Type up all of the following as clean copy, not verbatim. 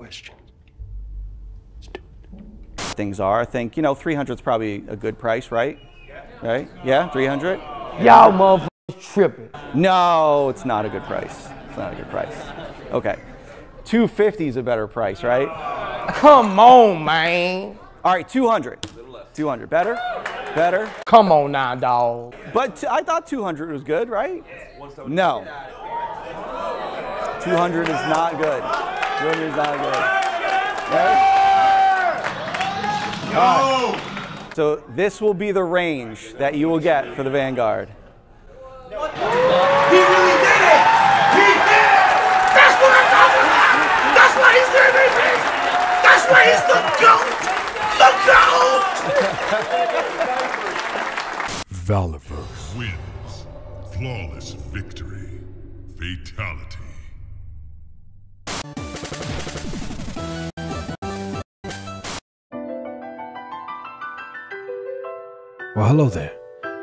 question. Things are, I think, you know, 300 is probably a good price, right? Right? Yeah, 300? Y'all motherfuckers tripping. No, it's not a good price. It's not a good price. Okay. 250 is a better price, right? Come on, man. All right, 200. 200. Better? Better? Come on now, dog. But I thought 200 was good, right? No. 200 is not good. 200 is not good. Right? All right. So this will be the range that you will get for the Vanguard. He really did it! He did it! That's what I'm talking about! That's why he's MVP! That's why he's the GOAT! The GOAT! Valaverse wins. Flawless victory. Fatality. Well, hello there.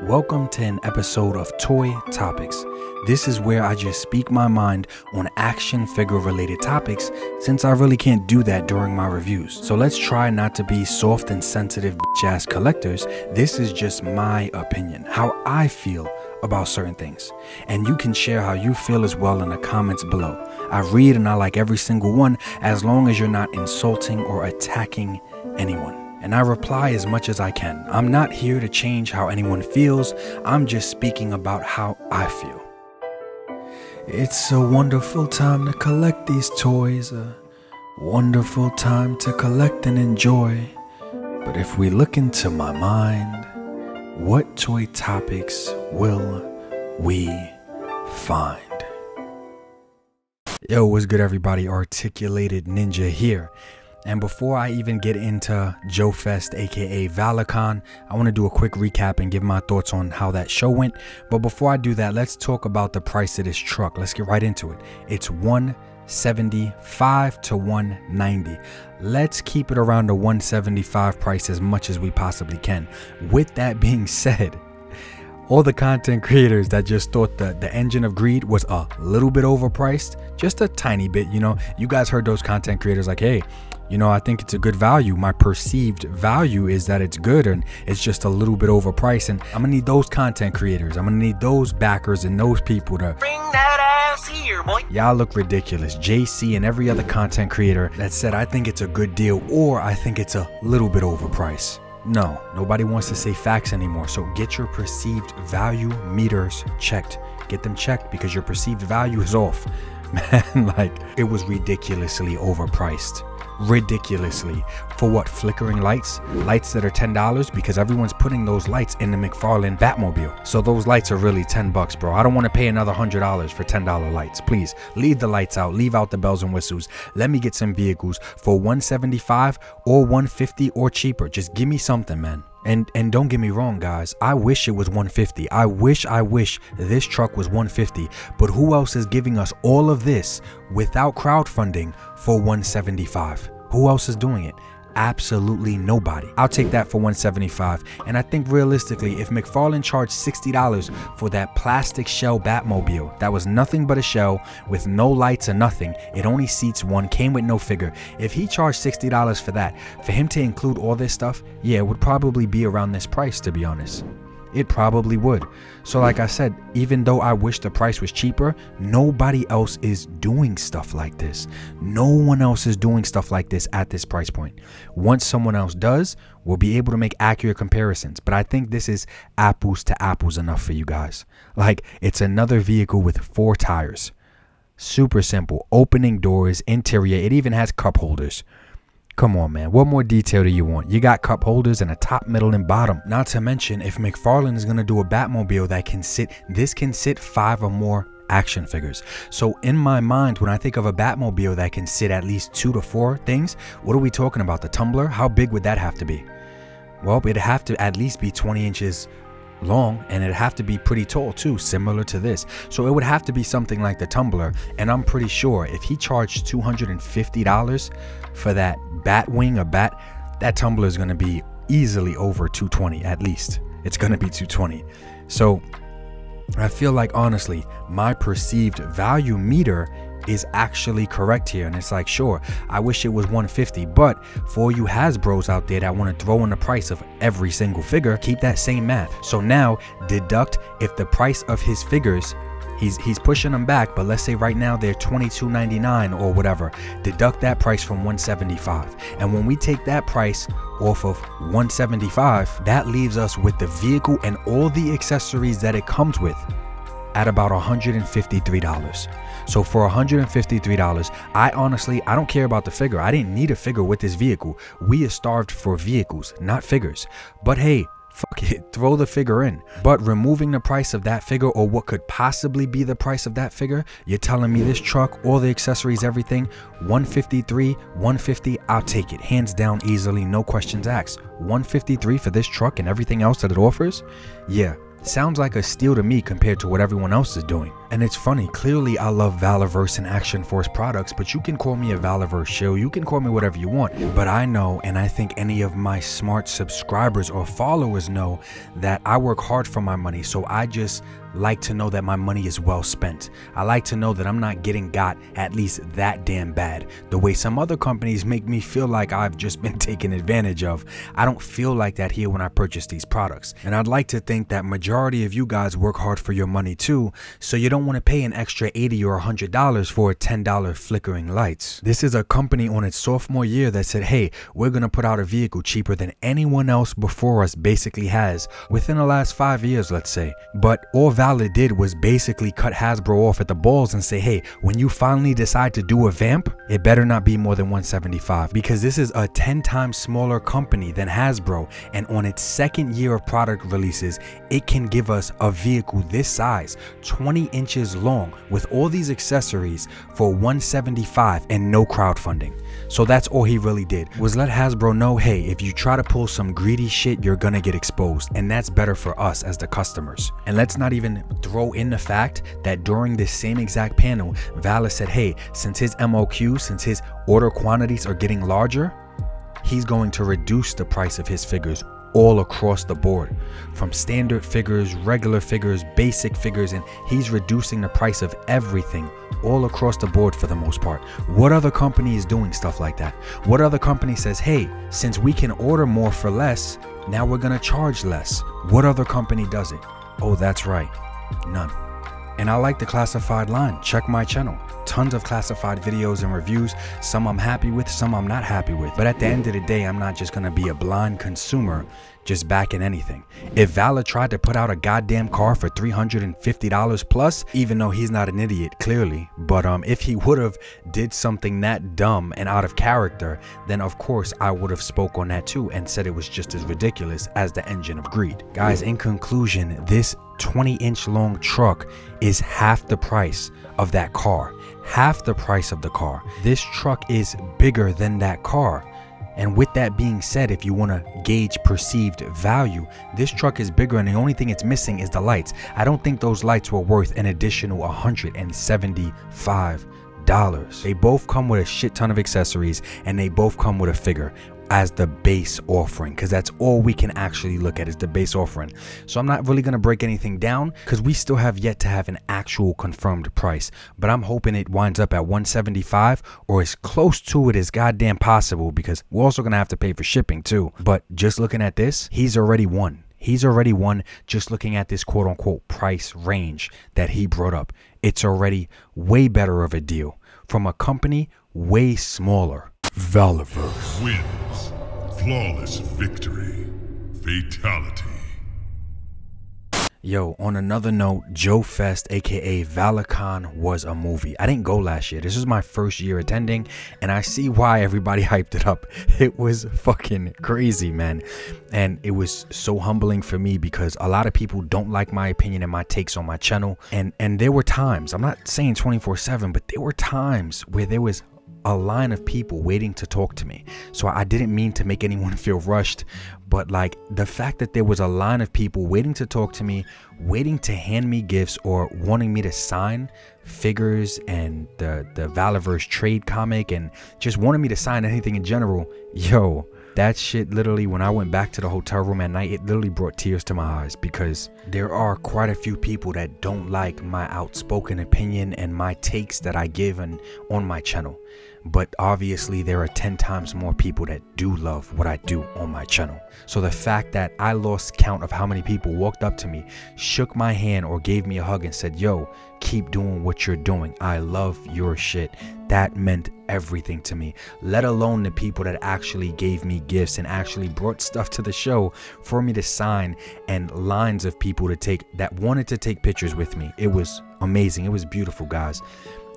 Welcome to an episode of Toy Topics. This is where I just speak my mind on action figure related topics, since I really can't do that during my reviews. So let's try not to be soft and sensitive bitch-ass collectors. This is just my opinion, how I feel about certain things. And you can share how you feel as well in the comments below. I read and I like every single one, as long as you're not insulting or attacking anyone. And I reply as much as I can. I'm not here to change how anyone feels. I'm just speaking about how I feel. It's a wonderful time to collect these toys. A wonderful time to collect and enjoy. But if we look into my mind, what toy topics will we find? Yo, what's good everybody? Articulated Ninja here. And before I even get into Joe Fest, aka Valicon, I want to do a quick recap and give my thoughts on how that show went. But before I do that, let's talk about the price of this truck. Let's get right into it. It's $175 to $190. Let's keep it around the $175 price as much as we possibly can. With that being said, all the content creators that just thought the engine of greed was a little bit overpriced, just a tiny bit, you know, you guys heard those content creators like, hey, you know, I think it's a good value. My perceived value is that it's good and it's just a little bit overpriced. And I'm gonna need those content creators. I'm gonna need those backers and those people to bring that ass here, boy. Y'all look ridiculous. JC and every other content creator that said, I think it's a good deal or I think it's a little bit overpriced. No, nobody wants to say facts anymore. So get your perceived value meters checked. Get them checked because your perceived value is off. Man, like it was ridiculously overpriced. Ridiculously. For what? Flickering lights? Lights that are $10 because everyone's putting those lights in the McFarlane Batmobile. So those lights are really $10, bro. I don't want to pay another $100 for $10 lights. Please leave the lights out, leave out the bells and whistles. Let me get some vehicles for $175 or $150 or cheaper. Just give me something, man. And don't get me wrong, guys, I wish it was $150. I wish this truck was $150. But who else is giving us all of this without crowdfunding for $175? Who else is doing it? Absolutely nobody. I'll take that for $175. And I think realistically, if McFarlane charged $60 for that plastic shell Batmobile, that was nothing but a shell with no lights or nothing, it only seats one, came with no figure. If he charged $60 for that, for him to include all this stuff, yeah, it would probably be around this price, to be honest. It probably would. So like I said, even though I wish the price was cheaper, nobody else is doing stuff like this. No one else is doing stuff like this at this price point. Once someone else does, we'll be able to make accurate comparisons. But I think this is apples to apples enough for you guys. Like, it's another vehicle with 4 tires. Super simple. Opening doors, interior. It even has cup holders. Come on, man. What more detail do you want? You got cup holders in a top, middle, and bottom. Not to mention, if McFarlane is going to do a Batmobile that can sit, this can sit 5 or more action figures. So in my mind, when I think of a Batmobile that can sit at least 2 to 4 things, what are we talking about? The tumbler? How big would that have to be? Well, it'd have to at least be 20 inches long, and it'd have to be pretty tall too, similar to this. So it would have to be something like the tumbler, and I'm pretty sure if he charged $250 for that Batwing or that tumbler is going to be easily over $220. At least it's going to be $220. So I feel like, honestly, my perceived value meter is actually correct here. And it's like, sure, I wish it was 150, but for you Hasbros out there that want to throw in the price of every single figure, keep that same math. So now deduct if the price of his figures, he's pushing them back, but let's say right now they're $22.99 or whatever, deduct that price from 175. And when we take that price off of 175, that leaves us with the vehicle and all the accessories that it comes with at about $153. So for $153, I don't care about the figure. I didn't need a figure with this vehicle. We are starved for vehicles, not figures. But hey, fuck it, throw the figure in. But removing the price of that figure, or what could possibly be the price of that figure, you're telling me this truck, all the accessories, everything, 153, 150, I'll take it. Hands down, easily, no questions asked. 153 for this truck and everything else that it offers? Yeah. Sounds like a steal to me compared to what everyone else is doing. And it's funny, clearly I love Valaverse and Action Force products, but you can call me a Valaverse shill, you can call me whatever you want. But I know, and I think any of my smart subscribers or followers know, that I work hard for my money, so I just like to know that my money is well spent. I like to know that I'm not getting got at least that damn bad. The way some other companies make me feel like I've just been taken advantage of, I don't feel like that here when I purchase these products. And I'd like to think that majority of you guys work hard for your money too, so you don't want to pay an extra $80 or $100 for $10 flickering lights. This is a company on its sophomore year that said, hey, we're gonna put out a vehicle cheaper than anyone else before us basically has within the last 5 years, let's say. But all Vala did was basically cut Hasbro off at the balls and say, hey, when you finally decide to do a vamp, it better not be more than 175, because this is a 10 times smaller company than Hasbro, and on its second year of product releases, it can give us a vehicle this size, 20 inches long, with all these accessories for 175 and no crowdfunding. So that's all he really did, was let Hasbro know, hey, if you try to pull some greedy shit, you're gonna get exposed, and that's better for us as the customers. And let's not even throw in the fact that during this same exact panel, Vala said, hey, since his MOQ, since his order quantities are getting larger, he's going to reduce the price of his figures all across the board, from standard figures, regular figures, basic figures, and he's reducing the price of everything all across the board for the most part. What other company is doing stuff like that? What other company says, hey, since we can order more for less, now we're gonna charge less? What other company does it? Oh, that's right, none. And I like the classified line. Check my channel. Tons of classified videos and reviews. Some I'm happy with, some I'm not happy with. But at the end of the day, I'm not just gonna be a blind consumer just backing anything. If Vala tried to put out a goddamn car for $350 plus, even though he's not an idiot, clearly, but if he would have did something that dumb and out of character, then of course I would have spoke on that too and said it was just as ridiculous as the engine of greed. Guys, in conclusion, this 20-inch long truck is half the price of that car. Half the price of the car. This truck is bigger than that car. And with that being said, if you want to gauge perceived value, this truck is bigger and the only thing it's missing is the lights. I don't think those lights were worth an additional $175. They both come with a shit ton of accessories and they both come with a figure as the base offering, because that's all we can actually look at is the base offering. So I'm not really going to break anything down because we still have yet to have an actual confirmed price, but I'm hoping it winds up at 175 or as close to it as goddamn possible, because we're also going to have to pay for shipping too. But just looking at this, he's already won. He's already won just looking at this quote unquote price range that he brought up. It's already way better of a deal from a company way smaller. Valaverse wins. Flawless victory. Fatality. Yo, on another note, Joe Fest, aka Valacon, was a movie. I didn't go last year. This was my first year attending, and I see why everybody hyped it up. It was fucking crazy, man. And it was so humbling for me because a lot of people don't like my opinion and my takes on my channel. And there were times, I'm not saying 24/7, but there were times where there was a line of people waiting to talk to me. So I didn't mean to make anyone feel rushed, but like the fact that there was a line of people waiting to talk to me, waiting to hand me gifts or wanting me to sign figures and the Valaverse trade comic and just wanted me to sign anything in general. Yo, That shit literally, when I went back to the hotel room at night, it literally brought tears to my eyes, because there are quite a few people that don't like my outspoken opinion and my takes that I give on my channel. But obviously there are 10 times more people that do love what I do on my channel. So the fact that I lost count of how many people walked up to me, shook my hand, or gave me a hug and said, yo, keep doing what you're doing, I love your shit, that meant everything to me. Let alone the people that actually gave me gifts and actually brought stuff to the show for me to sign, and lines of people to take that wanted to take pictures with me. It was amazing. It was beautiful, guys.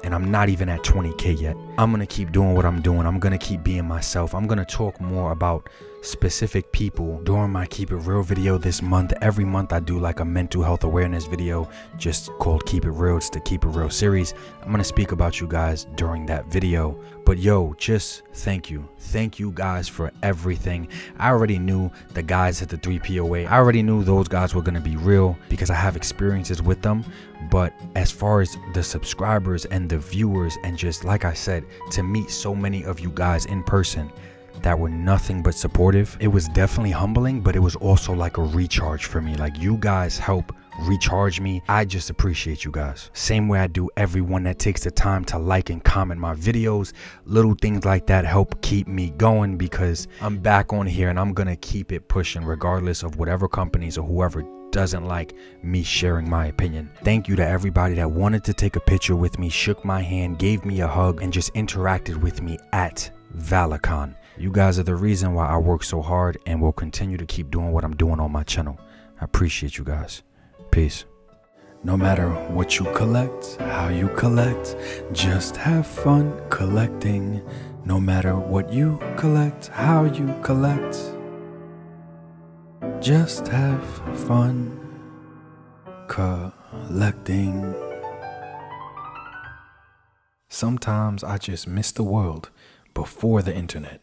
And I'm not even at 20K yet. I'm gonna keep doing what I'm doing. I'm gonna keep being myself. I'm gonna talk more about specific people during my Keep It Real video this month. Every month I do like a mental health awareness video just called Keep It Real. It's the Keep It Real series. I'm gonna speak about you guys during that video. But yo, just thank you. Thank you guys for everything. I already knew the guys at the 3POA. I already knew those guys were gonna be real because I have experiences with them. But as far as the subscribers and the viewers, and just like I said, to meet so many of you guys in person that were nothing but supportive, it was definitely humbling, but it was also like a recharge for me. Like, you guys help recharge me. I just appreciate you guys. Same way I do everyone that takes the time to like and comment my videos. Little things like that help keep me going, because I'm back on here and I'm gonna keep it pushing regardless of whatever companies or whoever doesn't like me sharing my opinion. Thank you to everybody that wanted to take a picture with me, shook my hand, gave me a hug, and just interacted with me at Valicon. You guys are the reason why I work so hard and will continue to keep doing what I'm doing on my channel. I appreciate you guys. Peace. No matter what you collect, how you collect, just have fun collecting. No matter what you collect, how you collect, just have fun collecting. Sometimes I just miss the world before the internet.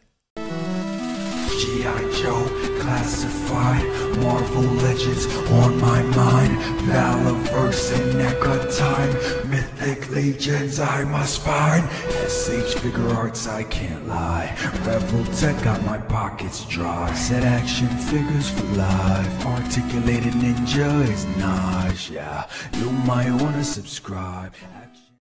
G.I. Joe, classified, Marvel Legends on my mind, Valaverse and NECA time, Mythic Legions I must find, SH Figure Arts I can't lie, Rebel Tech got my pockets dry, Set action figures for life, Articulated Ninja is nice, yeah, you might wanna subscribe.